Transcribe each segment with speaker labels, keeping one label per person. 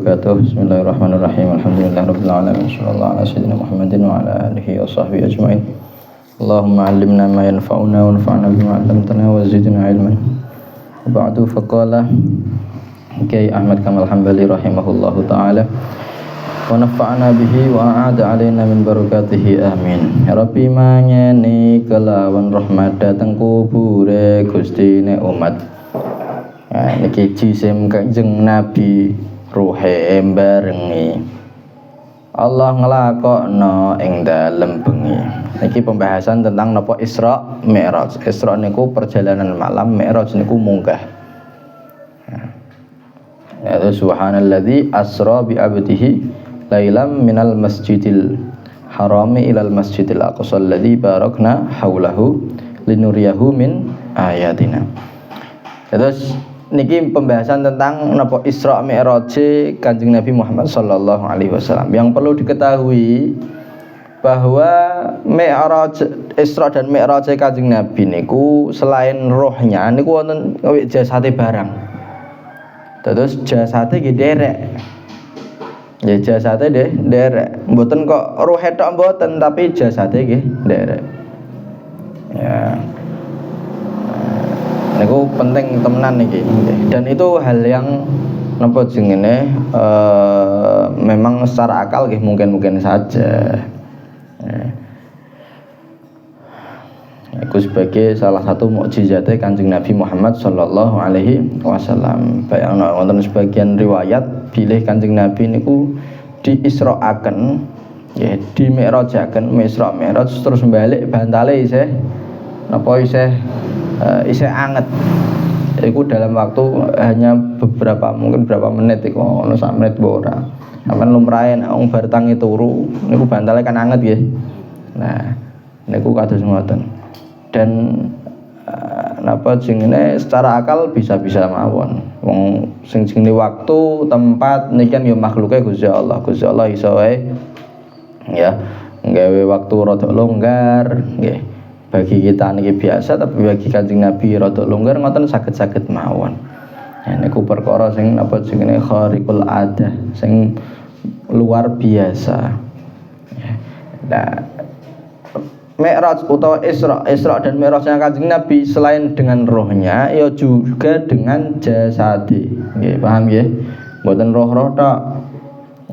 Speaker 1: wabarakatuh. Bismillahirrahmanirrahim. Alhamdulillahirabbil alamin. Shallallahu ala sayyidina Muhammadin wa ala alihi wa sahbihi ajmain. Allahumma 'allimna ma yanfa'una wanfa'na bima 'allamtana wa zidna ilman. Wa ba'du faqala Kiai Ahmad Kamal Hambali rahimahullahu taala wa nafa'ana bihi wa a'ada 'alaina min barakatihi amin. Ya Rabbi mangene kelawan rahmat dateng kubure Gustine umat. Niki jisim Kanjeng Nabi ruhe barengi Allah nglakokno ing dalem bengi. Niki pembahasan tentang napa Isra Mi'raj. Isra niku perjalanan malam, Mi'raj niku munggah. Ya subhanalladzi asra bi 'abdihi lailam minal masjidil harami ilal masjidil aqsa alladzi barakna haulahu linuriyahu min ayatina. Terus niki pembahasan tentang napa Isra Mi'raj Kanjeng Nabi Muhammad sallallahu alaihi wasallam. Yang perlu diketahui bahwa Mi'raj, Isra dan Mi'raj Kanjeng Nabi niku selain rohnya niku wonten jasate barang. Terus jasate nggih derek. Ya jasate derek. Mboten kok rohe tok mboten, tapi jasate nggih derek. Ya. Niku penting temenan niki. Dan itu hal yang napa jenenge memang secara akal nggih mungkin saja. Iku sebagai salah satu mukjizate Kanjeng Nabi Muhammad sallallahu alaihi wasallam. Bayangno wonten sebagian riwayat bilih Kanjeng Nabi niku diisraaken nggih, di mi'rajaken, Isra Mi'raj terus balik bantale isih napa isih anget. Iku dalam waktu hanya mungkin berapa menit iku ono sak menit mbok ora. Sampeyan lumrahe nek wong bar tangi turu niku bantale kan anget nggih. Nah, niku kados ngoten. Dan napa jenenge secara akal bisa-bisa mawon. Wong sing jenenge waktu, tempat niki kan ya makhluke Gusti Allah. Gusti Allah iso wae ya nggawe waktu rada longgar nggih. Bagi kita niki biasa, tapi bagi Kanjeng Nabi rada longgar ngoten saged-saged mawon. Ya niku perkara sing napa jenenge khariqul adah, sing luar biasa. Ya. Nah, Mi'raj utawa Isra dan Mi'rajnya Kanjeng Nabi selain dengan rohnya ya juga dengan jasade. Nggih, paham nggih? Mboten roh-roh tok.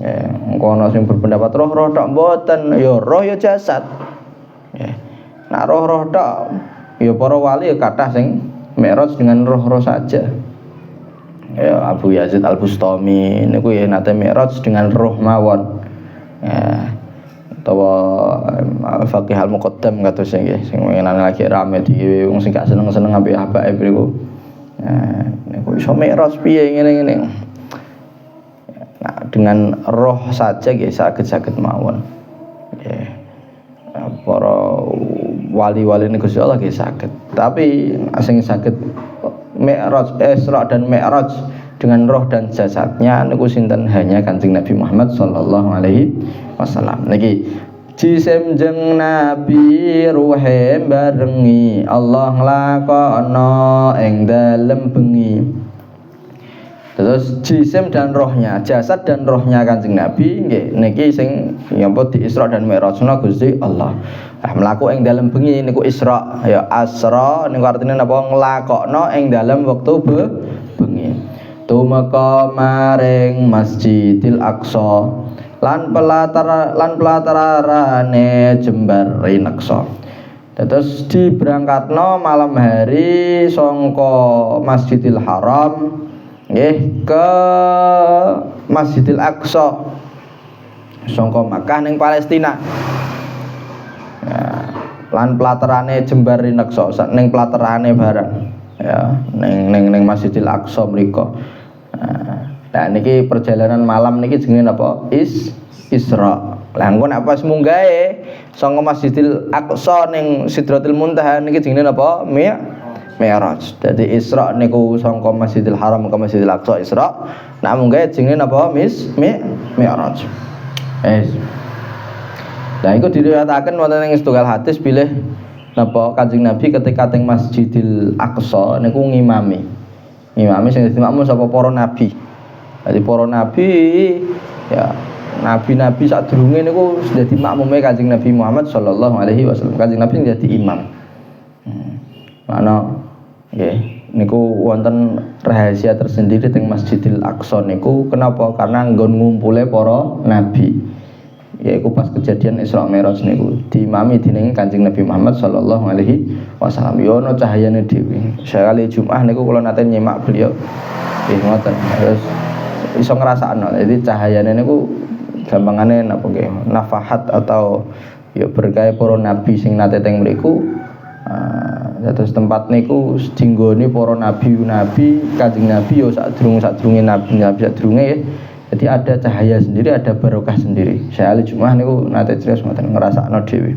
Speaker 1: Ya, engko ana sing berpendapat roh-roh tok mboten, ya roh ya jasad. Ya. Nah roh-roh tok ya para wali ya kathah sing Mi'raj dengan roh-roh saja. Ya Abu Yazid Al-Bustami niku ya nate Mi'raj dengan roh mawon. Ya utawa Faqih Al-Muqaddam kados sing mengenane lagi rame di wong sing gak seneng-seneng ambek abake niku. Nah niku iso Mi'raj piye ngene-ngene. Nah dengan roh saja nggih saged-saged mawon. Nggih. Para wali-wali ini Gusti Allah nggih saged. Tapi sing saged Mi'raj, Isra dan Mi'raj dengan roh dan jasadnya niku sinten? Hanya Kanjeng Nabi Muhammad sallallahu alaihi wasallam. Niki jisim jeng Nabi ruhe barengi Allah nglakokno ing dalem bengi. Terus jisim dan rohnya, jasad dan rohnya Kanjeng Nabi nggih niki sing nyapa di Isra dan Mi'rajna Gusti Allah. Mlaku ing dalem bengi niku Isra, ya asra niku artine napa nglakokno ing dalem wektu bengi. Tumeka maring Masjidil Aqsa lan pelatarane jembar Rinaksa. Terus diberangkatno malam hari sangka Masjidil Haram nggih ke Masjidil Aqsa sangka Makkah ning Palestina. Ya, lan pelatarane jembar Rinaksa ning pelatarane barang ya ning Masjidil Aqsa mriku. Nah niki perjalanan malam niki jenenge napa? Isra. Lah engko nek pas munggahe saka Masjidil Aqsa ning Sidratul Muntaha niki jenenge napa? Mi'raj. Dadi Isra niku saka Masjidil Haram ke Masjidil Aqsa Isra. Nek munggahe jenenge napa? Mi'raj. Nah iku diriwayataken wonten ing setunggal hadis bilih napa Kanjeng Nabi ketika teng Masjidil Aqsa niku ngimami sing dadi makmum sapa para nabi. Jadi para nabi ya nabi-nabi sadurunge niku dadi makmume Kanjeng Nabi Muhammad sallallahu alaihi wasallam. Kanjeng Nabi dadi imam. Mana nggih niku wonten rahasia tersendiri teng Masjidil Aqsa niku. Kenapa? Karena nggon ngumpule para nabi. Yaiku pas kejadian Isra Mi'raj niku diimami dening Kanjeng Nabi Muhammad sallallahu alaihi wasallam. Yo ono cahayane dhewe. Sekali Jumat niku kula nate nyimak beliau. Nggih ngoten. Terus iso ngrasakno. Jadi cahayane niku gampangane napa nggih nafahat atau ya berkah para nabi sing nate teng mriku. Terus tempat niku dinggone para nabi Kanjeng Nabi yo sadurunge nabi sadurunge ya. Jadi ada cahaya sendiri, ada barokah sendiri. Saya ahli Jumat niku nate criyos ngoten ngrasakno dhewe.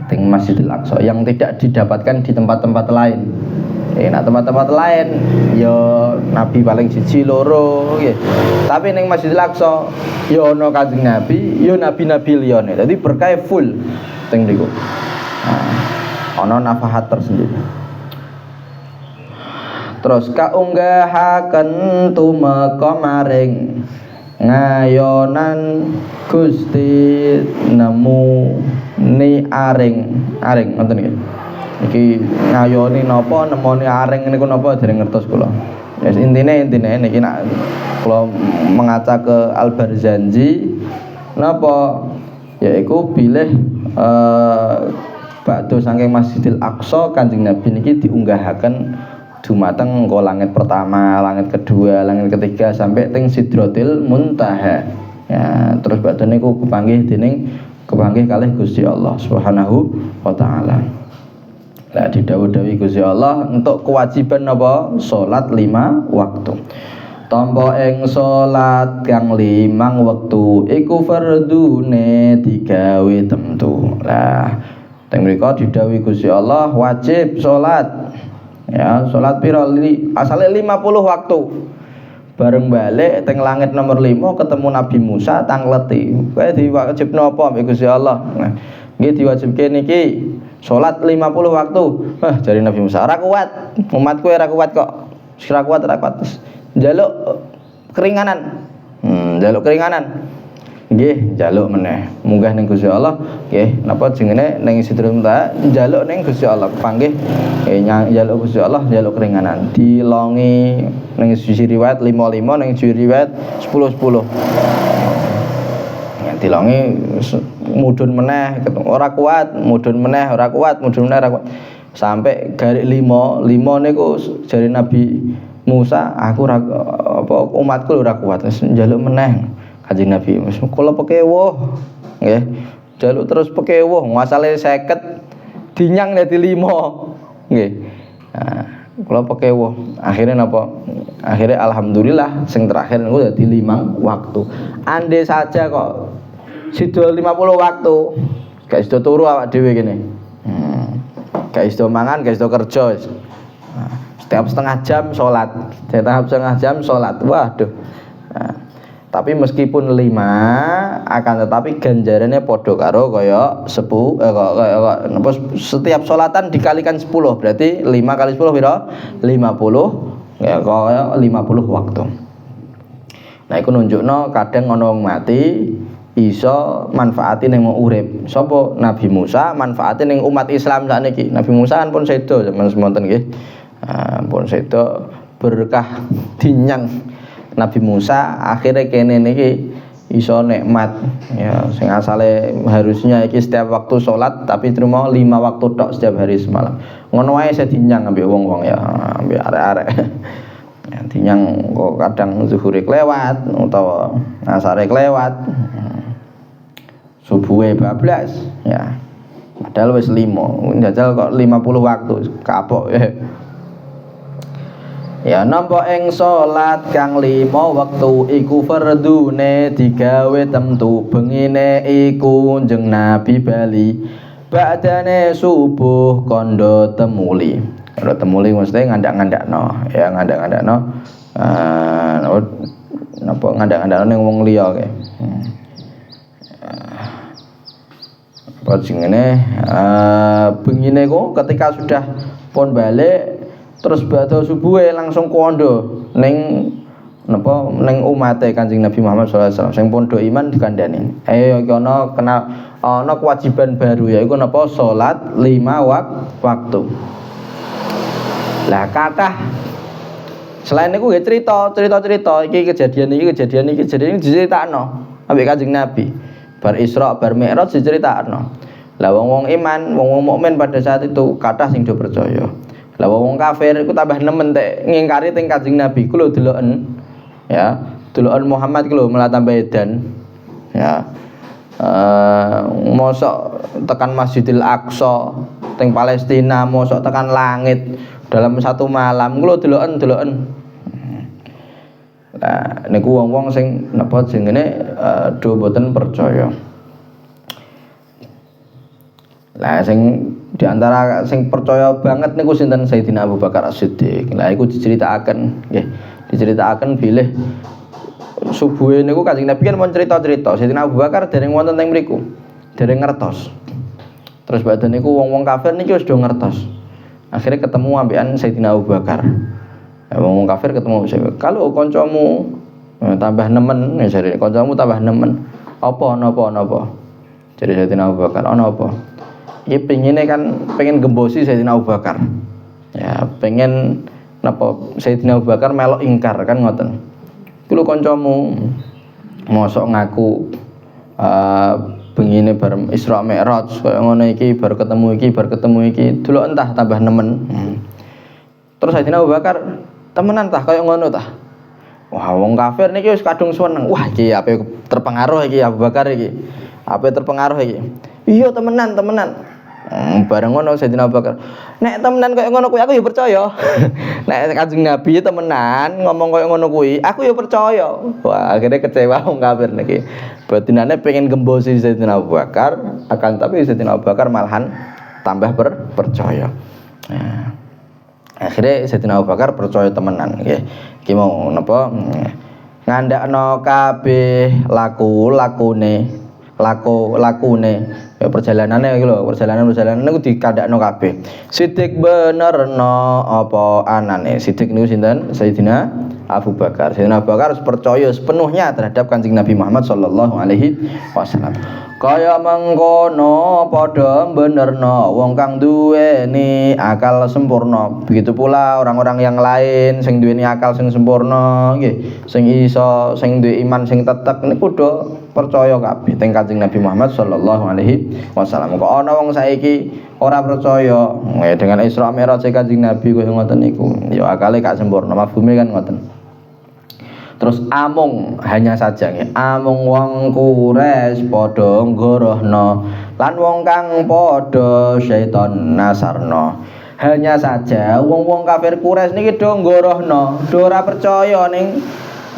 Speaker 1: Teng Masjidil Aqsa yang tidak didapatkan di tempat-tempat lain. Nah tempat-tempat lain ya nabi paling siji loro nggih. Tapi ning Masjidil Aqsa ya ana Kanjeng Nabi, ya nabi-nabi liyane. Dadi berkah full teng niku. Ana nafahat tersendiri. Terus kaunggahaken tumeka maring ngayonan Gusti nemu ni aring ngoten nggih. Iki ngayoni napa nemoni aring niku napa dereng ngertos kula. Wis intine niki nek kula mengaca ke Al-Barzanji napa yaiku bilih bakdo saking Masjidil Aqsa Kanjeng Nabi niki diunggahaken dumateng engko langit pertama, langit kedua, langit ketiga sampai teng Sidratil Muntaha. Ya, terus bakdo niku kepanggih kalih Gusti Allah Subhanahu wa taala. Lah didhawuhi Gusti Allah untuk kewajiban apa? Salat 5 waktu. Tampa ing salat kang 5 wektu iku fardune digawe temtu. Lah teng mriku didhawuhi Gusti Allah wajib salat. Ya, salat pira asale 50 waktu. Bareng balik teng langit nomor 5 ketemu Nabi Musa tangleti. Kowe diwajibno apa mbek Gusti Allah? Nah, nggih diwajibke niki salat 50 waktu. Jari Nabi Musa, ora kuat. Umatku ora kuat kok. Ora kuat. Njaluk keringanan. Njaluk keringanan. Nggih, njaluk meneh. Munggah ning Gusti Allah, nggih, napa jenenge ning Sidratul Muntaha, njaluk ning Gusti Allah, panggih njaluk Gusti Allah, njaluk keringanan. Dilongi ning sisi riwayat 55, ning sisi riwayat 10. Ya, dilongi mudhun meneh, ora kuat, mudhun meneh, ora kuat. Sampai garik 5 niku jare Nabi Musa, aku ora apa umatku ora kuat, njaluk meneh. Kanjeng Nabi, kula pekewuh nggih. Jaluk terus pekewuh, asale 50 dinyang dadi 5. Nggih. Nah, kula pekewuh. Akhirnya napa? Akhirnya alhamdulillah sing terakhir niku dadi 5 waktu. Ande saja kok sida 50 waktu, gak iso turu awak dhewe kene. Gak iso mangan, gak iso kerja. Setiap setengah jam salat. Waduh. Nah, tapi meskipun 5 akan tetapi ganjarannya padha karo kaya setiap salatan dikalikan 10 berarti 5 kali 10 pira? 50 ya kaya 50 waktu. Nah iku nunjukno kadang ana wong mati iso manfaati ning wong urip. Sapa? Nabi Musa manfaati ning umat Islam sakniki. Nabi Musa kan pun sedo zaman semonten nggih. Pun sedo berkah dinyang Nabi Musa akhirnya kene niki iso nikmat ya sing asale harusnya iki setiap waktu salat tapi terima 5 waktu tok setiap hari semalam. Ngono wae sedinyang ambek wong-wong ya, ambek arek-arek. Ya dinyang kok kadang zuhure kelewat utawa asare kelewat. Subuhe bablas ya. Padahal wis 5, njajal kok 50 waktu kapok ya. Ya nampa ing salat kang 5 wektu iku fardune digawe temtu bengine iku Kanjeng Nabi bali badane subuh kondo temuli. Kondo temuli mesti ngandak-ngandakno ya ngandak-ngandakno napa ngandak-ngandakno ning wong liya kae. Apa jenenge bengine kok ketika sudah pon balik terus badhe subuhe langsung kondo ning napa ning umate Kanjeng Nabi Muhammad sallallahu alaihi wasallam sing pondo iman dikandani. Ayo ana kewajiban baru yaiku napa salat 5 waktu. Lah kathah selain niku nggih cerita iki kejadian iki diceritakno ambek Kanjeng Nabi. Bar Isra bar Mi'raj diceritakno. Lah wong-wong iman, wong-wong mukmin pada saat itu kathah sing do percaya. Lah wong kafir iku tambah nemen tek ngingkari teng Kanjeng Nabi ku lho deloken. Ya, deloken Muhammad ku lho malah tambah edan. Ya. Mosok tekan Masjidil Aqsa teng Palestina, mosok tekan langit dalam satu malam ku lho deloken. Nah, niku wong-wong sing napa jenenge do mboten percaya. Lah sing di antara sing percaya banget niku sinten Sayyidina Abu Bakar As-Siddiq. Lah iku diceritakaken nggih. Diceritakaken bilih subuhe niku Kanjeng Nabi kan mon cerita-cerita. Sayyidina Abu Bakar dereng wonten teng mriku. Dereng ngertos. Terus badan niku wong-wong kafir niki wis do ngertos. Akhirnya ketemu ambekan Sayyidina Abu Bakar. Wong kafir ketemu kalau kancamu tambah nemen ya jare kancamu tambah nemen. Apa napa? Jadi Sayyidina Abu Bakar ana apa? Iki pengen gembosi Sayyidina Abu Bakar. Ya, pengen napa Sayyidina Abu Bakar melok ingkar kan ngoten. Kulo kancamu mosok ngaku bengine bar Isra Mi'raj kaya ngono iki bar ketemu iki delok entah tambah nemen. Terus Sayyidina Abu Bakar temenan tah kaya ngono tah. Wah, wong kafir niki wis kadung seneng. Wah, iki ape terpengaruh iki Abu Bakar iki. Ape terpengaruh iki? Iya temenan. Bareng ngono Sayyidina Abu Bakar. Nek temenan kaya ngono kuwi aku ya percaya. Nek Kanjeng Nabi temenan ngomong kaya ngono kuwi, aku ya percaya. Wah, akhirnya kecewa wong kafir niki. Batinane pengen gembosi Sayyidina Abu Bakar, akan tapi Sayyidina Abu Bakar malahan tambah percaya. Nah, akhirnya Sayyidina Abu Bakar percaya temenan nggih. Iki mau napa ngandakno kabeh lakune ya perjalanane iki lho, perjalanan niku dikandakno kabeh. Sidik benerno apa anane. Sidik niku sinten? Sayyidina Abu Bakar. Sayyidina Abu Bakar harus percaya sepenuhnya terhadap Kanjeng Nabi Muhammad sallallahu alaihi wasallam. Kaya mengkono padha benerno wong kang duweni akal sempurna. Begitu pula orang-orang yang lain sing duweni akal sing sempurna nggih, sing duwe iman sing tetep niku kudu percaya kabeh teng Kanjeng Nabi Muhammad sallallahu alaihi wasallam. Kok ana wong saiki ora percaya dengan Isra Mi'raj Kanjeng Nabi koyo ngoten niku, ya akale gak sempurna, mafhume kan ngoten. Terus hanya saja nggih, amung wong Quraisy padha nggorohno lan wong kang padha syaiton nasarno. Hanya saja wong-wong kafir Quraisy niki do nggorohno, do ora percaya ning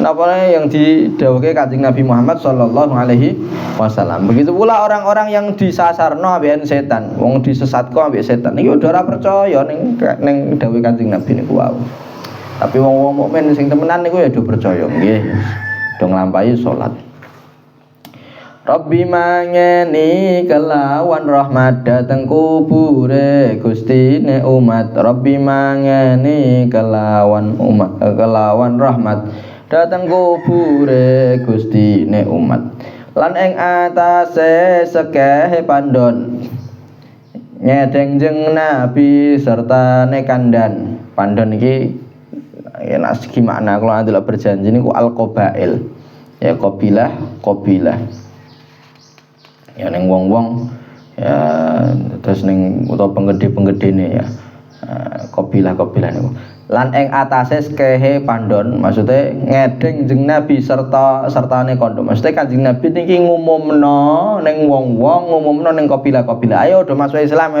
Speaker 1: napa yang didhawuhke Kanjeng Nabi Muhammad sallallahu alaihi wasallam. Begitu pula orang-orang yang disasarno ambek setan, wong disesatko ambek setan niki do ora percaya ning dawuh Kanjeng Nabi niku wae. Tapi wong mukmin sing temenan niku ya do percaya nggih. Do nglampahi salat. Rabbi mangeni kelawan rahmat dateng kubure Gustine umat. Rabbi mangeni kelawan rahmat dateng kubure Gustine umat. Lan ing atase sekeh pandon nyedengjeng Nabi serta nekandan. Pandon iki ya segi makna kalau adalah berjanji niku al-qabail. Ya qabilah. Ya ning wong-wong ya terus ning utawa penggede-penggedene ya. Qabilah niku. Lan ing atase kehe pandon maksude ngedeng jeung Nabi sertane kondo. Maksude Kanjeng Nabi niki ngumumno ning wong-wong, ngumumno ning qabilah-qabilah. Ayo do masuk Islam.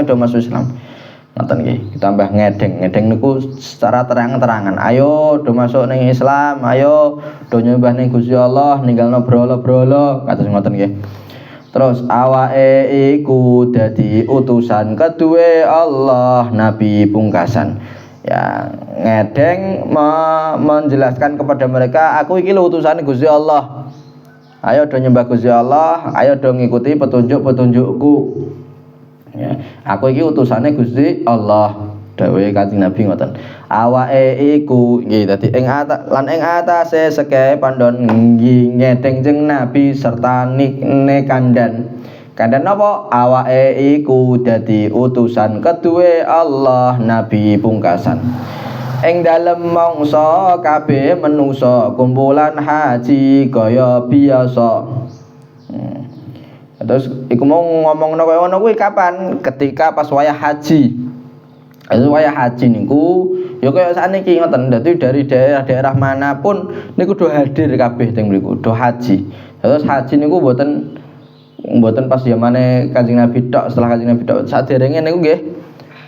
Speaker 1: Ngoten nggih, ditambah ngedeng niku secara terang-terangan. Ayo do masuk ning Islam, ayo do nyembah ning Gusti Allah, ninggalno brolo-brolo, kados ngoten nggih. Terus awake iku dadi utusan kedue Allah, nabi pungkasan. Ya, ngedeng menjelaskan kepada mereka, aku iki lho utusane Gusti Allah. Ayo do nyembah Gusti Allah, ayo do ngikuti petunjuk-petunjukku. Ya, aku iki utusane Gusti Allah. Dawuhe Kanjeng Nabi ngoten. Awake iku nggih dadi ing atase seke pandon ngedeng jeng Nabi serta nikne kandan. Kandan napa? Awake iku dadi utusan kedue Allah Nabi pungkasan. Ing dalem mangsa kabeh menungsa kumpulan haji kaya biasa. Terus iku mau ngomongno kaya ngono kuwi kapan? Ketika pas wayah haji. Itu wayah haji niku ya kaya sakniki ngoten. Dadi dari daerah-daerah manapun niku do hadir kabeh teng mriku, do haji. Terus haji niku mboten pas zamane Kanjeng Nabi tok, setelah Kanjeng Nabi tok. Saderenge niku nggih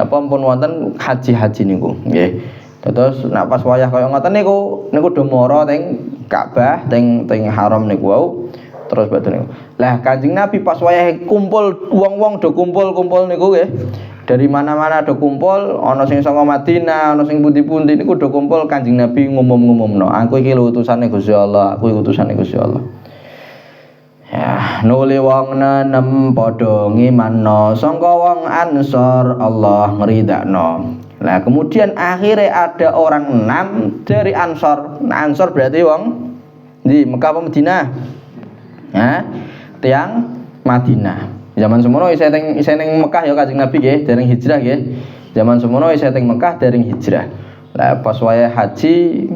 Speaker 1: apa pun wonten haji-haji niku nggih. Terus nek pas wayah kaya ngoten niku do mara teng Ka'bah, teng haram niku wau. Terus badhe niku. Lah Kanjeng Nabi pas wayah kumpul wong-wong do kumpul-kumpul niku nggih. Dari mana-mana do kumpul, ana sing saka Madinah, ana sing pundi-pundi niku do kumpul. Kanjeng Nabi ngumum-ngumumno, aku iki lho utusane Gusti Allah, aku iki utusane Gusti Allah. Ya, nuli wong nenem padha ngimanno sangka wong Ansor Allah ngridakno. Lah kemudian akhirnya ada orang 6 dari Ansor. Nah, Ansor berarti wong di Mekah apa Madinah? Ya, tiang Madinah. Zaman semono isih teng Mekah ya Kanjeng Nabi nggih, dereng hijrah nggih. Zaman semono isih teng Mekah dereng hijrah. Lah pas wayah haji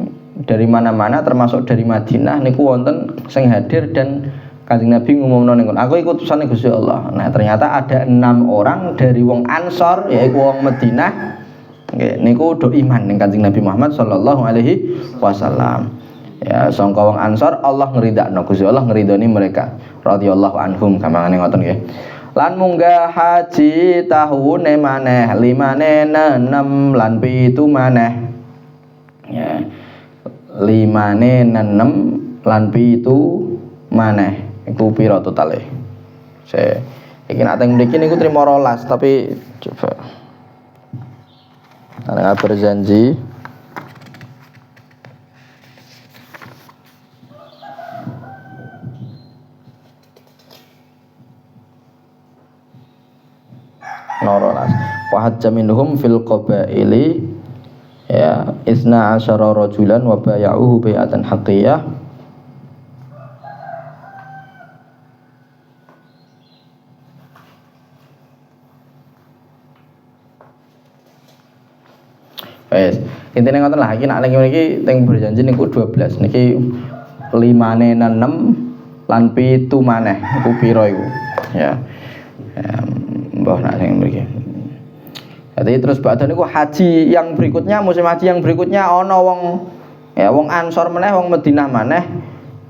Speaker 1: dari mana-mana termasuk dari Madinah niku wonten sing hadir dan Kanjeng Nabi ngumumno niku, aku iku utusane Gusti Allah. Nah, ternyata ada 6 orang dari wong Ansor yaiku wong Madinah. Nggih, niku do iman ning Kanjeng Nabi Muhammad sallallahu alaihi wasallam. Ya, sangka wong Ansor Allah ngridakno, Gusti Allah ngridoni mereka radhiyallahu anhum kamangane ngoten nggih. Lan munggah haji tahune maneh 5 6 lan 7 maneh. Ya. 5 6 lan 7 maneh. Iku pira totale? Iki nek teng mriki niku 13 tapi coba. Ana berjanji norolas wa hajja minhum fil qabaili ya 12 rajulan wa bay'uhu bai'atan haqqiyah. Wes intine ngoten lah, iki nek niki teng berjanji niku 12 niki 5 6 lan 7 maneh iku pira iku ya. Mbah nak sing mriki. Jadi terus badhe niku haji yang berikutnya, musim haji yang berikutnya ana wong Ansor meneh, wong Madinah maneh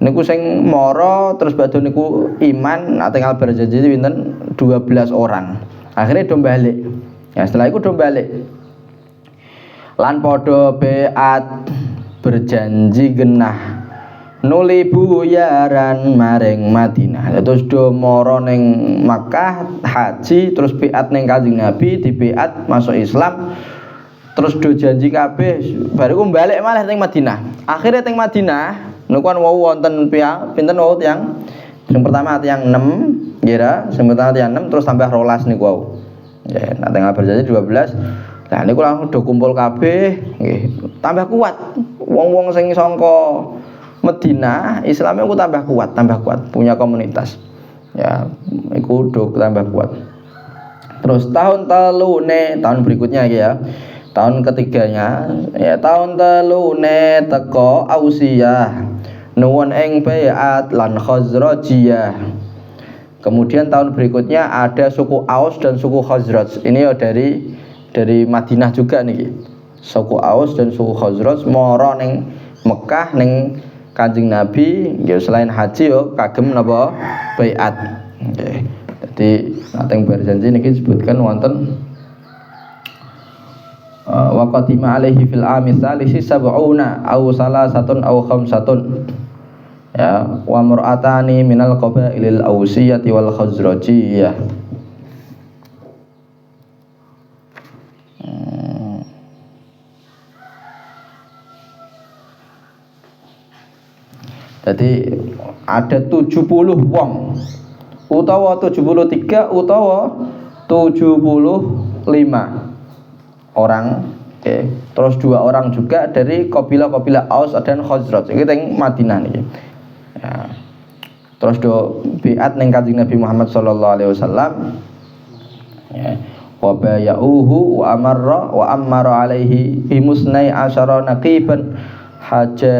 Speaker 1: niku sing mara terus badhe niku iman nak tinggal berjanji pinten 12 orang. Akhirnya do balik. Ya setelah itu do balik. Lan padha beat berjanji genah nuli buyaran maring Madinah. Terus do mara ning Makkah haji terus beat ning Kanjeng Nabi, dibeat masuk Islam. Terus do janji kabeh bariku balik malah ning Madinah. Akhire ning Madinah niku kan wau wonten pinten wau tiyang. Sing pertama tiyang 6 ngira, sing pertama tiyang 6 terus tambah 12 niku wau. Ya, nek tengah berjanji 12. Lah niku langsung do kumpul kabeh nggih. Tambah kuat. Wong-wong sing sangka Madinah Islamnya aku tambah kuat, punya komunitas. Ya, iku do tambah kuat. Terus tahun berikutnya ya. Tahun ketiganya, ya tahun telune teko Ausiyah. Nuwun ing bai'at lan Khazrajiyah. Kemudian tahun berikutnya ada suku Aus dan suku Khazraj. Ini ya dari Madinah juga nih. Suku Aus dan suku Khazraj mara ning Mekah ning Kanjeng Nabi nggih selain haji yo kagem napa baiat. Nggih. Dadi nek berjanji niki disebutkan wonten wa qatima alaihi fil ami salisi sab'una aw salasatun aw khamsatun. Ya, wa mur'atani minal qabailil Ausiyati wal Khazrajiyah. Jadi ada 70 wong utawa 73 utawa 75. orang. Oke. Terus 2 orang juga dari kabilah-kabilah Aus dan Khazraj. Iki teng Madinah niki. Ya. Terus do biat ning Kanjeng Nabi Muhammad sallallahu alaihi wasallam. Ya. Wa bayauhu wa amara alaihi bi musnai asyara naqiban haja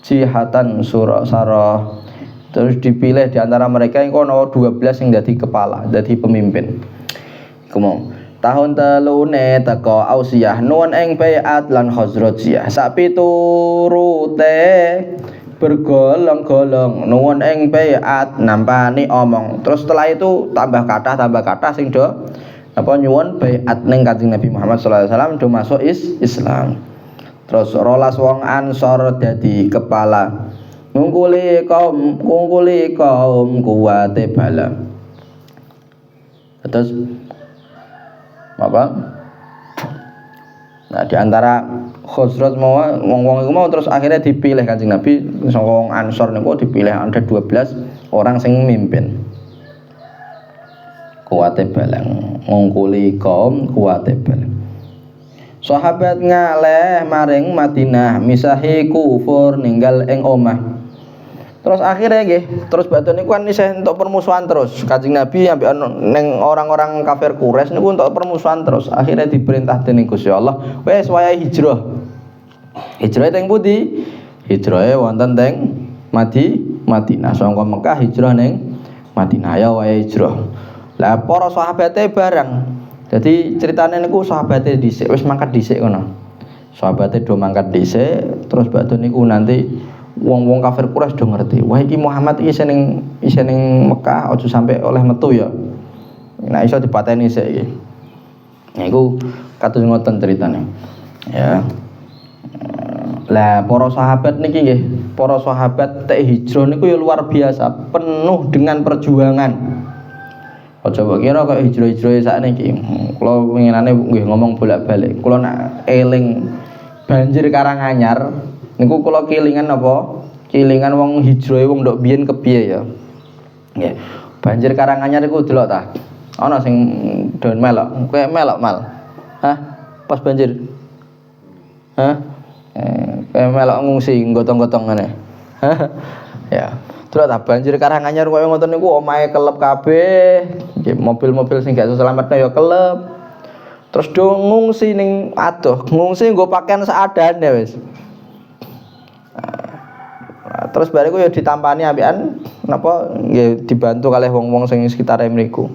Speaker 1: jihatan sarah. Terus dipilih di antara mereka yang kono 12 yang jadi kepala, jadi pemimpin. Kumong tahun telune teko Ausiyah nuwun ing Bai'at lan Khazrajiyah sak piturute bergolong-golong nuwun ing Bai'at nampani omong. Terus setelah itu tambah kathah sing do apa nyuwun Bai'at ning Kanjeng Nabi Muhammad sallallahu alaihi wasallam do masuk Islam. Terus 12 wong Ansor dadi kepala. Ngungkuli kaum kuwate bala. Terus apa? Nah, di antara Khazraj mau wong-wong iku mau terus akhirnya dipilih Kanjeng Nabi saka wong Ansor niku dipilih ada 12 orang sing mimpin. Kuwate balang, ngungkuli kaum kuwate balang. Sahabat ngaleh maring Madinah misahi kufur ninggal ing omah. Terus akhirnya nggih, terus batu niku kan isih entuk permusuhan terus. Kanjeng Nabi ambek ning orang-orang kafir Quraisy niku entuk permusuhan terus. Akhirnya diperintah dening Gusti Allah, wis wayahe hijrah. Hijrah teng pundi? Hijrahe wonten teng Madinah. Saka Mekah hijrah ning Madinah ya wayahe hijrah. Lah para sahabate bareng. Jadi ceritane niku sahabate dhisik wis mangkat dhisik kono. Sahabate do mangkat dhisik, terus batu niku nanti wong-wong kafir Quraisy do ngerti. Wah iki Muhammad iki isih ning Mekah aja sampai oleh metu ya. Nah iso dipateni sik iki. Niku kados ngoten ceritane. Ya. Lah para sahabat niki nggih, para sahabat teh hijrah niku ya luar biasa, penuh dengan perjuangan. Aja mbok kira kok hijrah-hijrah sakniki. Kula winginane nggih ngomong bolak-balik. Kula nak eling banjir Karanganyar niku kula kelingan apa? Kelingan wong hijrah wong ndok biyen kepiye ya. Nggih. Banjir Karanganyar iku delok ta. Ana sing don melok, kowe melok mal. Hah? Pas banjir. Hah? Kowe melok ngungsi gotong-gotong ngene. Hah? Ya. Delok ta banjir Karanganyar koyo ngoten niku omahe kelep kabeh. Nggih, mobil-mobil sing gak selametno ya kelep. Terus do ngungsi ning adoh, ngungsi nggo pakaian seadane wis. Terus bariku ya ditampani ambekan napa nggih dibantu kalih wong-wong sing sekitar mriku.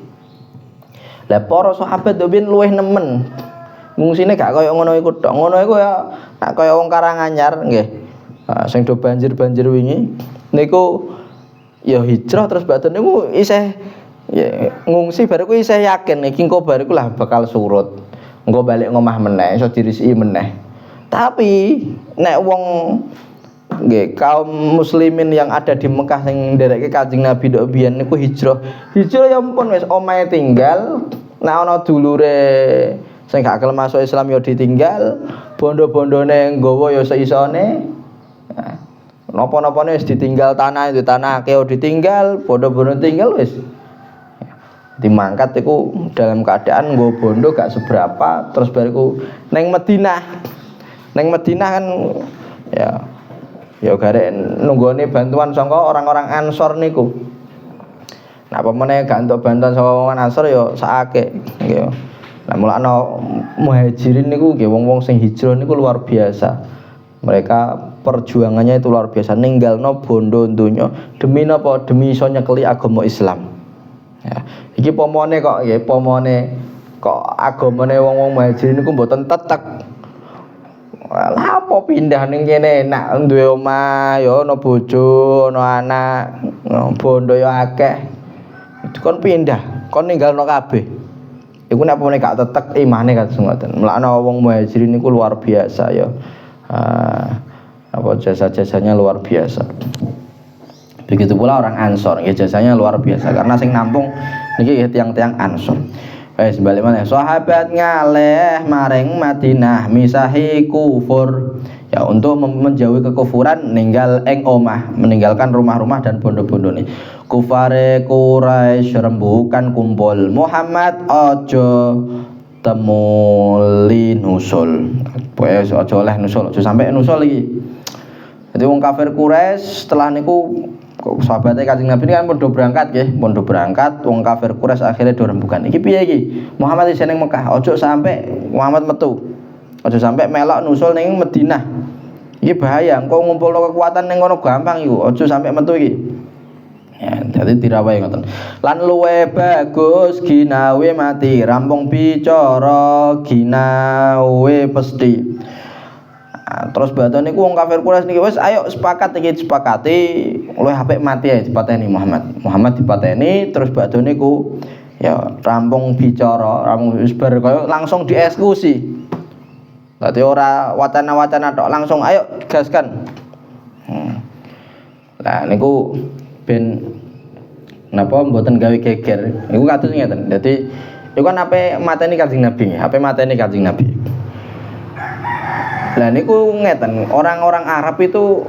Speaker 1: Lah para sahabat do ben luwih nemen. Ngungsine gak kaya ngono iku tok. Ngono iku ya nek kaya wong Karanganyar nggih. Sing do banjir-banjir wingi niku ya hijrah terus badan niku isih ya, ngungsi bariku isih yakin iki engko bariku lah bakal surut. Engko balik ngomah meneh iso dirisiki meneh. Tapi nek wong nggih kaum muslimin yang ada di Mekah sing ndereke Kanjeng Nabi ndok biyen niku hijrah. Hijrah ya ampun wis omahe tinggal, nek ana dulure sing gak gelem masuk Islam ya ditinggal, bondo-bondone nggawa ya seisone. Napa-napane wis ditinggal tanah itu tanah akeh ditinggal, bondo-bondo tinggal wis. Dimangkat iku dalam keadaan nggo bondo gak seberapa, terus bariku ning Madinah. Ning Madinah kan ya garek nunggone bantuan saka orang-orang Ansor niku. Nah pemene gak entuk bantuan saka wong Ansor ya sakake nggih. Nah mulane muhajirin niku nggih wong-wong sing hijrah niku luar biasa. Mereka perjuangannya itu luar biasa, ninggalno bondo donya demi napa? Demi iso nyekeli agama Islam. Ya, iki pomone kok nggih, pomone kok agamane wong-wong muhajirin niku mboten tetek. Lah apa pindah ning kene enak duwe omah ya ana bojo, ana anak, bondo ya akeh. Kon pindah, kon ninggalno kabeh. Iku nek pomone gak tetek imane kados ngoten. Mulane wong muhajirin niku luar biasa ya. Apa jasa-jasanya luar biasa. Begitu pula orang Ansor, ya jasanya luar biasa karena sing nampung niki tiang-tiang Ansor. Wis balik maneh sahabat ngaleh maring Madinah misahi kufur. Ya untuk menjauhi kekufuran ninggal ing omah, meninggalkan rumah-rumah dan bondo-bondone. Kufare Quraisy rembukan kumpul Muhammad ojo temuli nusul. Pokoke aja oleh nusul, aja sampai nusul iki. Jadi wong kafir Quraisy setelah niku sahabatnya Kanjeng Nabi ini kan podo berangkat nggih, podo berangkat wong kafir Quraisy akhirnya do rembugan. Iki piye iki? Muhammad isih ning Mekah, aja sampai Muhammad metu. Aja sampai melok nusul ning Madinah. Iki bahaya, engko ngumpulno kekuatan ning kono gampang iku, aja sampai metu iki. Ya, jadi dirawai ngoten. Lan luwe bagus ginawe mati, rampung bicara ginawe pesti. Terus badan niku wong kafir Quraisy niki wis ayo sepakat iki sepakati luwih apik mati ae dipateni Muhammad dipateni terus badan niku ya rampung bicara rampung wis bar kaya langsung dieksekusi. Dadi ora wacana-wacana tok langsung ayo gaskan. Lah niku ben napa mboten gawe geger niku kados ngeten. Dadi iku kan ape mateni Kanjeng Nabi, ape mateni Kanjeng Nabi. Lah niku ngeten, orang-orang Arab itu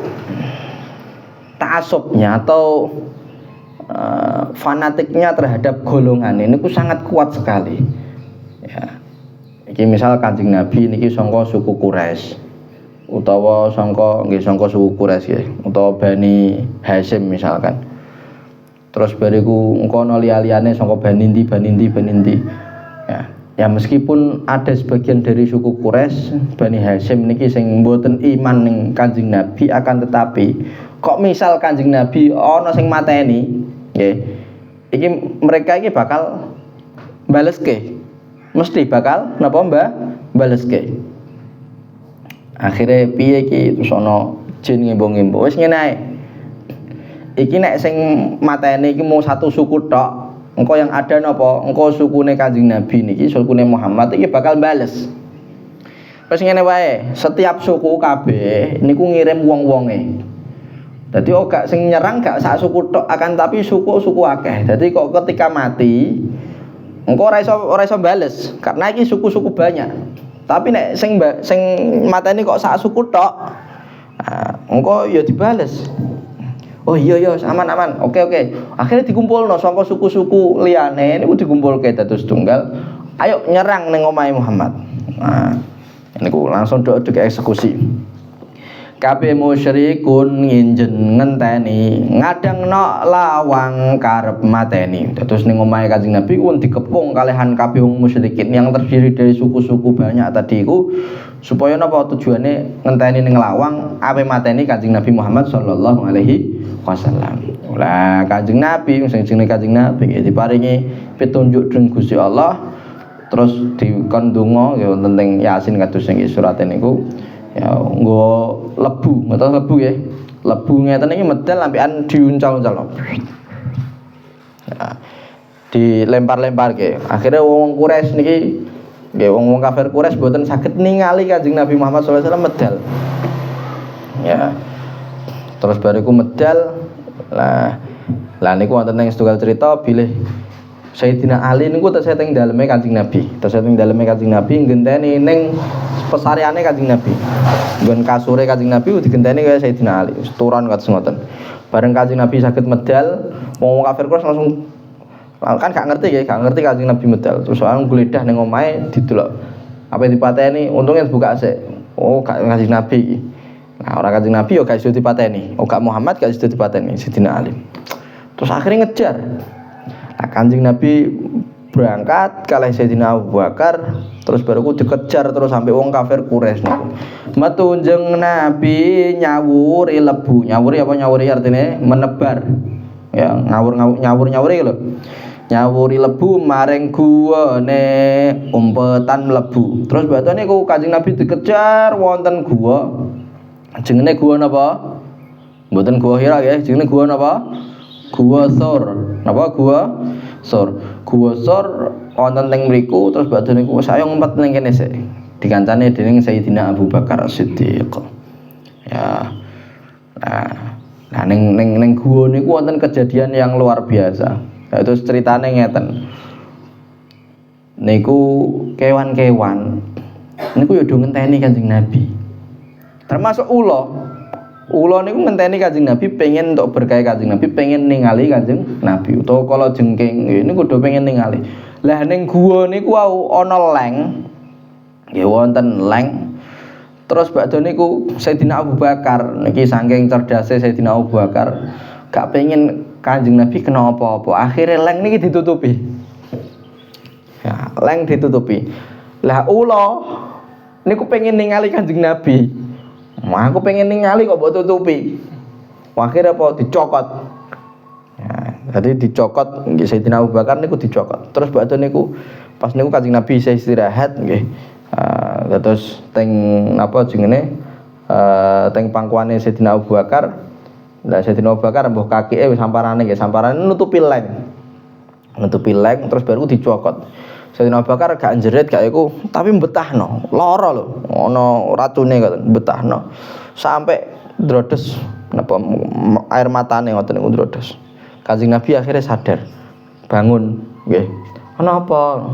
Speaker 1: ta'assubnya atau fanatiknya terhadap golongan ini niku sangat kuat sekali. Ya. Iki misal Kanjeng Nabi niki sangka suku Quraisy utawa sangka suku Quraisy ya, utawa Bani Hasyim misalkan. Terus bariku engko ana liya-liyane sangka Bani Ndi. Ya meskipun ada sebagian dari suku Quraisy, Bani Hasyim niki sing mboten iman ning Kanjeng Nabi, akan tetapi kok misal Kanjeng Nabi ana sing mateni, nggih. Iki mereka iki bakal baleske. Mesti bakal napa Mbah? Baleske. Akhire piye iki terus ana jin ngimbo-ngimbo. Wis ngene ae. Iki nek sing mateni iki mau satu suku tok. Engko yang ada napa? Engko sukune Kanjeng Nabi niki, sukune Muhammad iki bakal bales. Wis ngene wae, setiap suku kabeh niku ngirim wong-wonge. Dadi gak sing nyerang gak sak suku tok, akan tapi suku-suku akeh. Dadi kok ketika mati engko ora iso bales karena iki suku-suku banyak. Tapi nek sing mateni kok sak suku tok, engko ya dibales. Oh iya aman. Oke. Akhirnya dikumpulno saka suku-suku liyane niku dikumpulke dados tunggal. Ayo nyerang ning omahe Muhammad. Nah, niku langsung dok eksekusi. Kabeh musyrikun nginjen ngenteni ngadangno lawang karep mateni. Dados ning omahe Kanjeng Nabi ku dikepung kalihan kabeh wong musyrikin yang terdiri dari suku-suku banyak tadi iku supaya napa tujuane ngenteni ning lawang ape mateni Kanjeng Nabi Muhammad sallallahu alaihi wasallam. Lah Kanjeng Nabi sing jenenge Kanjeng Nabi diparingi pitunjuk dening Gusti Allah terus dikon donga ya wonten teng Yasin kados sing surat niku ya nggo lebu, ngertos lebu nggih. Lebu ngeten iki medal ambekan diuncal-uncal. Ya, dilempar-lempar ke. Akhirnya wong Quraisy niki nggih wong kafir Quraisy boten saged ningali Kanjeng Nabi Muhammad sallallahu alaihi wasallam medal. Ya. Terus bariku medal lah niku wonten ing setunggal cerita bilih Sayyidina Ali niku tesih teng daleme Kanjeng Nabi. Tesih teng daleme Kanjeng Nabi ngenteni ning pesareane Kanjeng Nabi. Nggon kasure Kanjeng Nabi digenteni kaya Sayyidina Ali. Turan kados ngoten. Bareng Kanjeng Nabi saged medal, wong kafir Quraisy langsung kan gak ngerti Kanjeng Nabi medal. Terus orang gledah ning omahe didelok. Apa dipateni, untungnya dibuka sik. Oh, gak Kanjeng Nabi iki. Nah, orang Kanjeng Nabi yo gak iso dipateni. Oh, gak Muhammad gak iso dipateni Sayyidina Ali. Terus akhirnya ngejar. Nah, Kanjeng Nabi berangkat kalih Sayyidina Abu Bakar, terus baru dikejar terus sampai wong kafir Quraisy niku. Metu njeng Nabi nyawuri lebu. Nyawuri apa nyawuri artine menebar. Ya, nyawuri lho. Nyawuri lebu maring guwane umpetan lebu. Terus batane niku Kanjeng Nabi dikejar wonten gua. Jenenge gua napa? Mboten gua Hira nggih, jenenge gua napa? Gua Thor. Napa gua? Thor. Gua Thor wonten teng mriku terus badhe niku saya ngumpet ning kene sik. Dikancane dening Sayyidina Abu Bakar As-Siddiq. Ya. Nah ning gua niku wonten kejadian yang luar biasa. Terus ceritane ngeten. Niku kewan-kewan niku ya do ngenteni Kanjeng Nabi. Termasuk ula niku ngenteni Kanjeng Nabi pengen untuk berkah Kanjeng Nabi, pengen ningali Kanjeng Nabi utawa kala jengking niku do pengen ningali. Lah ning guwa niku ana leng. Nggih wonten leng. Terus badhe niku Sayyidina Abu Bakar niki saking cerdase Sayyidina Abu Bakar gak pengen Kanjeng Nabi kena apa-apa. Akhire leng niki ditutupi. Ya, leng ditutupi. Lah ula niku pengen ningali Kanjeng Nabi. Aku pengen ningali kok mbok tutupi. Akhire apa dicokot. Ya, jadi dicokot nggih Sayyidina Abu Bakar niku dicokot. Terus badhe niku pas niku Kanjeng Nabi isih istirahat nggih. Terus teng apa jenenge teng pangkuane Sayyidina Abu Bakar. Lah Sayyidina Abu Bakar mbuh kakike wis samparane nggih, samparane nutupi leng. Nutupi leng terus baru dicokot. Sayyidina Abu Bakar gak jerit gak iku, tapi mbetahno, lara lho, ana racune kok mbetahno. Sampai drodes napa air matane ngoten niku drodes. Kanjeng Nabi akhirnya sadar. Bangun nggih. Ana apa?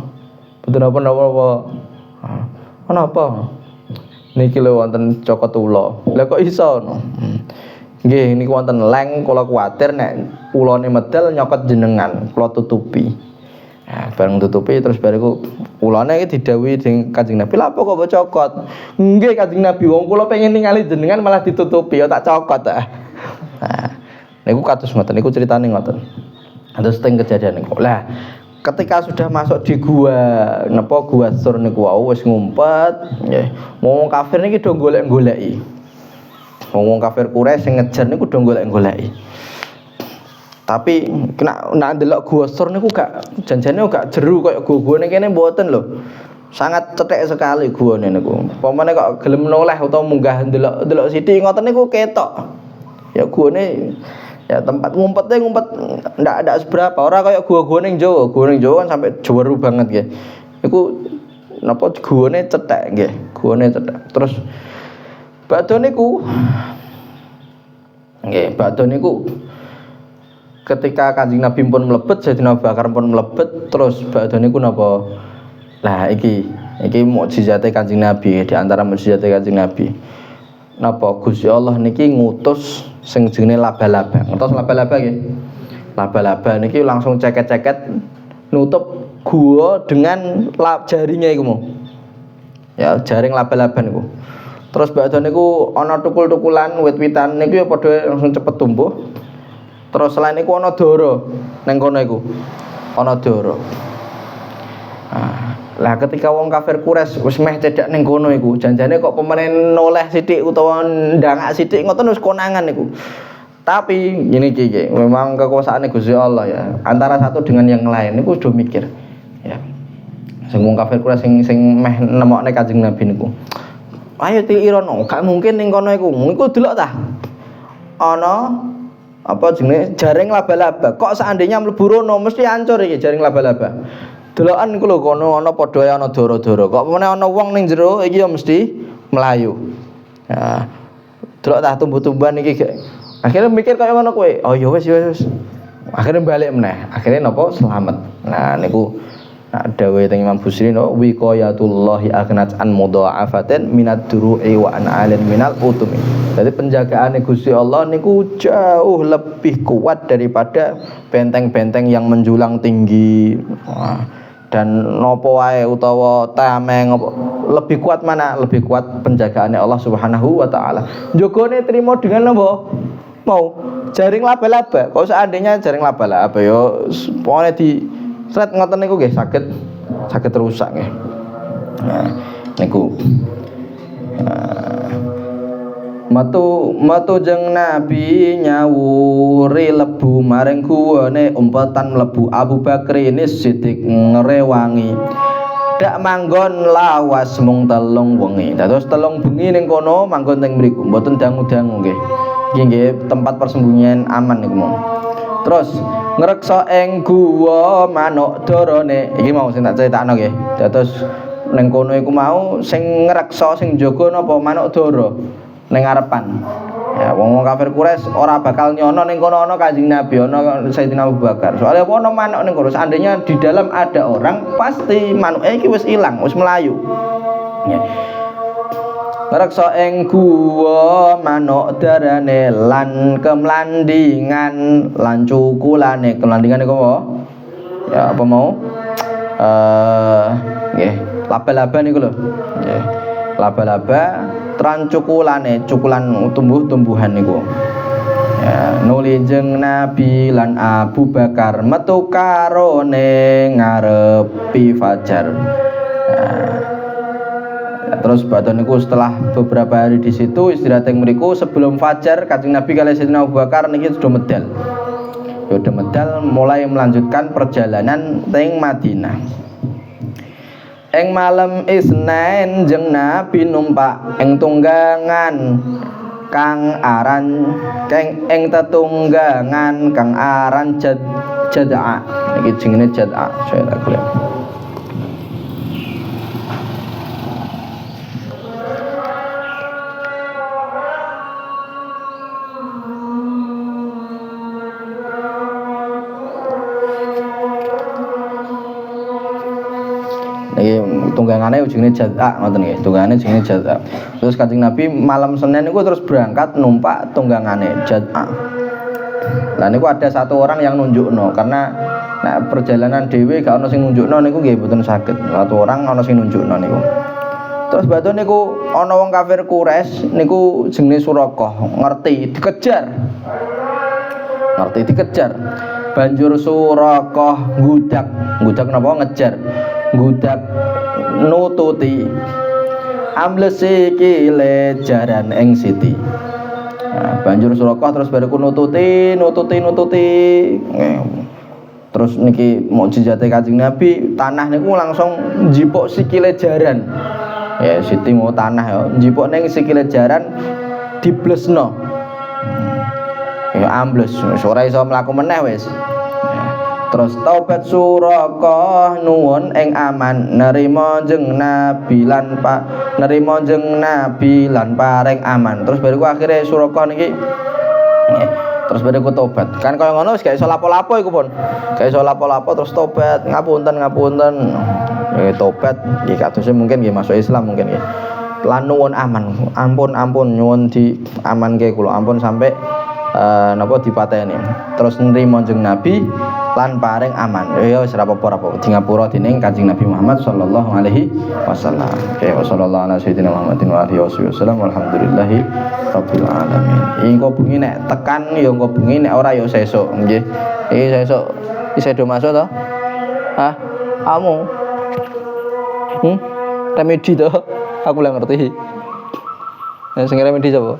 Speaker 1: Mboten apa-apa. Ana apa? Niki lho wonten cokot ula. Lah kok iso ngono? Nggih niku wonten leng kula kuwatir nek ulane medal nyokot jenengan, kula tutupi. Nah, bareng tutupi terus bariku ulane iki didhawuhi dening Kanjeng Nabi. Lha apa kok mbok cokot? Nggih Kanjeng Nabi, wong kula pengen ningali jenengan malah ditutupi, ya tak cokot ta. Nah, niku kados ngoten, niku critane ngoten. Terus teng kejadian niku. Lah ketika sudah masuk di gua gua Sur niku wis ngumpet nggih. Wong kafir niki do golek-goleki. Wong kafir Quraisy sing ngejar niku do golek-goleki. Tapi kena ndelok gua Sur niku gak janjane gak jeru koyo gua-gua ning kene mboten lho. Sangat cetek sekali guane niku. Pamane kok gelem noleh utawa munggah ndelok sithik ngoten niku ketok. Ya guane ya tempat ngumpet ndak seberapa, ora kaya gua-gua ning Jawa. Gua ning Jawa kan sampai jeweru banget nggih. Iku napa guane cetek nggih, guane cetek. Terus badhe niku nggih, badhe niku ketika Kanjeng Nabi pun mlebet, Sayyidina Abu Bakar pun mlebet, terus badhe niku napa? Lah iki mukjizate Kanjeng Nabi, di antara mukjizate Kanjeng Nabi. Napa Gusti Allah niki ngutus sing jenenge laba-laba. Ngertos laba-laba nggih? Laba-laba niki langsung ceket-ceket nutup gua dengan jaringnya iku mau. Ya, jaring laba-laba niku. Terus badhe niku ana tukul-tukulan wit-witan niku ya padha langsung cepet tumbuh. Terus selain niku ana dara ning kono iku. Ana dara. Lah ketika wong kafir Quraisy wis meh cedhak ning kono iku, janjane kok pemene noleh sithik utawa ndangak sithik ngoten wis konangan niku. Tapi ngene iki memang kekuasaane Gusti Allah ya. Antara satu dengan yang lain niku do mikir. Ya. Sing wong kafir Quraisy sing meh nemokne Kanjeng Nabi niku. Ayo tiirono, gak mungkin ning kono iku. Iku delok ta. Ana apa jenenge jaring laba-laba. Kok seandainya mlebu rono mesti hancur iki jaring laba-laba. Delokan niku lho kono ana padha ana dara-dara. Kok meneh ana wong ning jero iki ya mesti melayu. Ya. Delok tah tumbuh-tumbuhan iki gek. Akhirnya mikir kaya ngono kowe. Oh ya wis. Akhirnya balik meneh. Akhirnya napa selamat. Nah niku dawuhe teng Imam Busiri no wiqayatullahi aghnat an mudha'afatin minad duru'i wa an 'alin minal utumi. Jadi penjagaane Gusti Allah niku jauh lebih kuat daripada benteng-benteng yang menjulang tinggi. Dan nopo wae utawa tameng lebih kuat mana? Lebih kuat penjagaane Allah Subhanahu wa taala. Njogone trimo dengan napa? Mau jaring laba-laba. Kalau seandainya jaring laba-laba yo pokoknya di sret ngoten niku nggih saged rusak nggih. Nah, niku Matu jeng Nabi nyawuri lebu maring guwane umpetan mlebu Abu Bakar ini Siddiq ngrewangi. Dak manggon lawas mung telung wengi. Dados telung bengi ning kono manggon teng mriku mboten dangu-dangu nggih. Iki nggih tempat persembunyian aman niku mau. Terus ngreksa ing guwa manuk dorone. Iki mau sing tak critakno nggih. Dados ning kono iku mau sing ngreksa sing jaga napa manuk dara. Ning ngarepan. Ya wong kafir Quraisy ora bakal nyono ning kono ana Kanjeng Nabi, ana Sayyidina Abu Bakar. Soale apa ana manuk ning kono, seandainya di dalam ada orang, pasti manuke iki wis ilang, wis melayu. Ya. Ngreksa ing guwa manuk darane lan kemlandingan lan cukulane. Kemlandingan iku apa? Ya apa mau? nggih, laba-laba niku lho. Nggih. Laba-laba cukulan tumbuh-tumbuhan niku. Ya, nuli jeung Nabi lan Abu Bakar metu karone ngarepi fajar. Terus badhe niku setelah beberapa hari di situ istirahat yang mriku sebelum fajar Kanjeng Nabi kali Sayyidina Abu Bakar niki sudah medal. Sudah medal mulai melanjutkan perjalanan teng Madinah. Ing malam Isnin jeung Nabi numpak ing tunggangan kang aran ing tetunggangan kang aran Jad'a. Iki jenenge Jad'a. Saya tak kelihatan. Tunggangane jenenge Jad'a ngoten nggih. Tunggangane jenenge Jad'a. Terus Kanjeng Nabi malam Senin niku terus berangkat numpak tunggangane Jad'a. Lah niku ada satu orang yang nunjukno karena nek perjalanan dhewe gak ono sing nunjukno niku nggih mboten saged. Satu orang ono sing nunjukno niku. Terus batu niku ana wong kafir Quraisy niku jenenge Suraqah, ngerti dikejar. Ngerti dikejar. Banjur Suraqah ngudak napa ngejar. Ngudak nututi amblesi kile jaran ing siti. Nah, banjur Suraqah terus bariku nututi. Terus niki mukjizate Kanjeng Nabi, tanah niku langsung njipuk sikile jaran. Ya siti mau tanah ya, njipuk ning sikile jaran diblesno. Ya ambles, ora iso mlaku meneh wis. Terus taubat Suraqah nuwun ing aman nerima jeung Nabi lan paring aman. Terus bariku akhire Suraqah niki terus bariku tobat. Kan kaya ngono wis gak iso lapo-lapo iku pun. Gak iso lapo-lapo terus tobat, ngapunten. Tobat nggih kadose mungkin nggih masuk Islam mungkin nggih. Lan nuwun aman. Ampun nyuwun di amanke kula. Ampun sampai napa dipateni. Terus nrimo jeung Nabi lan paring aman. Ya wis ora apa-apa di ngapura dening Kanjeng Nabi Muhammad sallallahu alaihi wasallam. Wa sallallahu ala sayyidina Muhammadin wa alihi wasallam. Walhamdulillahi rabbil alamin. Engko bengi nek tekan ya engko bengi nek ora ya sesuk nggih. Iki sesuk isih do masuk to? Hah? Kamu? Remedi to? Aku lah ngerti. Sing remedi sapa?